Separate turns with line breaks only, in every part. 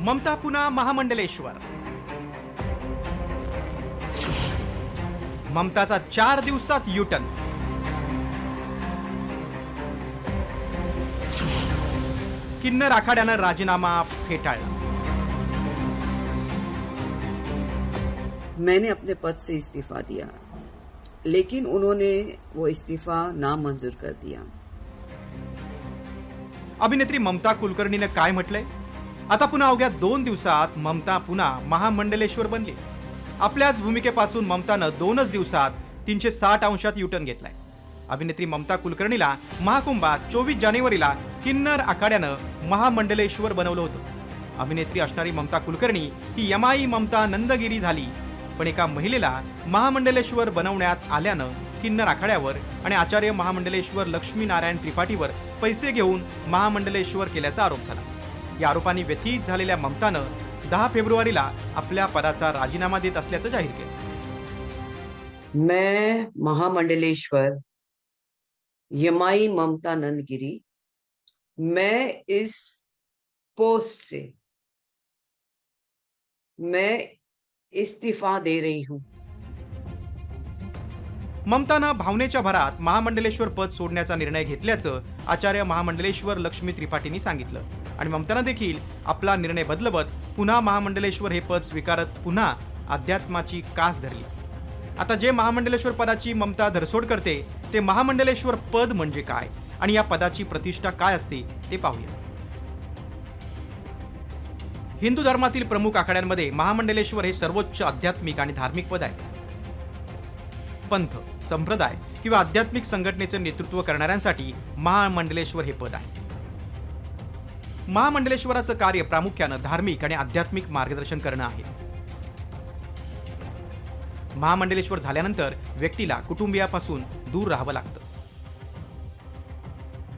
ममता पुन्हा महामंडलेश्वर. ममताचा 4 दिवसात युटर्न. किन्नर आखाड्यानं राजीनामा फेटाळला.
मैंने अपने पद से इस्तीफा दिया, लेकिन उन्होंने वो इस्तीफा नामंजूर कर दिया.
अभिनेत्री ममता कुलकर्णीने काय म्हटलंय? आता पुन्हा अवघ्या 2 दिवसात ममता पुन्हा महामंडलेश्वर बनली. आपल्याच भूमिकेपासून ममतानं 2च दिवसात 360 अंशात युटर्न घेतलाय. अभिनेत्री ममता कुलकर्णीला महाकुंभात 24 जानेवारीला किन्नर आखाड्यानं महामंडलेश्वर बनवलं होतं. अभिनेत्री असणारी ममता कुलकर्णी ही यमाई ममता नंदगिरी झाली. पण एका महिलेला महामंडलेश्वर बनवण्यात आल्यानं किन्नर आखाड्यावर आणि आचार्य महामंडलेश्वर लक्ष्मीनारायण त्रिपाठीवर पैसे घेऊन महामंडलेश्वर केल्याचा आरोप झाला. या आरोपांनी व्यथित झालेल्या ममतानं 10 फेब्रुवारीला आपल्या पदाचा राजीनामा देत असल्याचं जाहीर केलं.
मैं महामंडलेश्वर यमाई ममता नंदगिरी, मैं इस पोस्ट से मैं इस्तीफा दे रही हूं.
ममतानं भावनेच्या भरात महामंडलेश्वर पद सोडण्याचा निर्णय घेतल्याचं आचार्य महामंडलेश्वर लक्ष्मी त्रिपाठींनी सांगितलं. आणि ममतानं देखील आपला निर्णय बदलवत पुन्हा महामंडलेश्वर हे पद स्वीकारत पुन्हा अध्यात्माची कास धरली. आता जे महामंडलेश्वर पदाची ममता धरसोड करते ते महामंडलेश्वर पद म्हणजे काय आणि या पदाची प्रतिष्ठा काय असते ते पाहूया. हिंदू धर्मातील प्रमुख आखाड्यांमध्ये महामंडलेश्वर हे सर्वोच्च आध्यात्मिक आणि धार्मिक पद आहे. पंथ, संप्रदाय किंवा आध्यात्मिक संघटनेचं नेतृत्व करणाऱ्यांसाठी महामंडलेश्वर हे पद आहे. महामंडलेश्वराचं कार्य प्रामुख्यानं धार्मिक आणि आध्यात्मिक मार्गदर्शन करणं आहे. महामंडलेश्वर झाल्यानंतर व्यक्तीला कुटुंबियापासून दूर राहावं लागतं.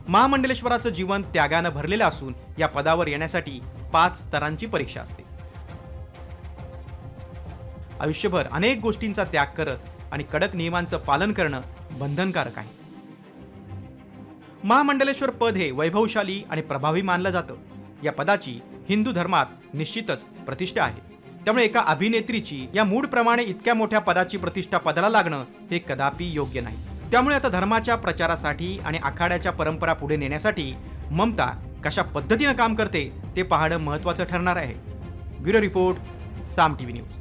महामंडलेश्वराचं जीवन त्यागानं भरलेलं असून या पदावर येण्यासाठी 5 स्तरांची परीक्षा असते. आयुष्यभर अनेक गोष्टींचा त्याग करत आणि कडक नियमांचं पालन करणं बंधनकारक आहे. महामंडलेश्वर पद हे वैभवशाली आणि प्रभावी मानलं जातं. या पदाची हिंदू धर्मात निश्चितच प्रतिष्ठा आहे. त्यामुळे एका अभिनेत्रीची या मूडप्रमाणे इतक्या मोठ्या पदाची प्रतिष्ठा पदाला लागणं हे कदापि योग्य नाही. त्यामुळे आता धर्माच्या प्रचारासाठी आणि आखाड्याच्या परंपरा पुढे नेण्यासाठी ममता कशा पद्धतीनं काम करते ते पाहणं महत्त्वाचं ठरणार आहे. ब्युरो रिपोर्ट, साम टीव्ही न्यूज.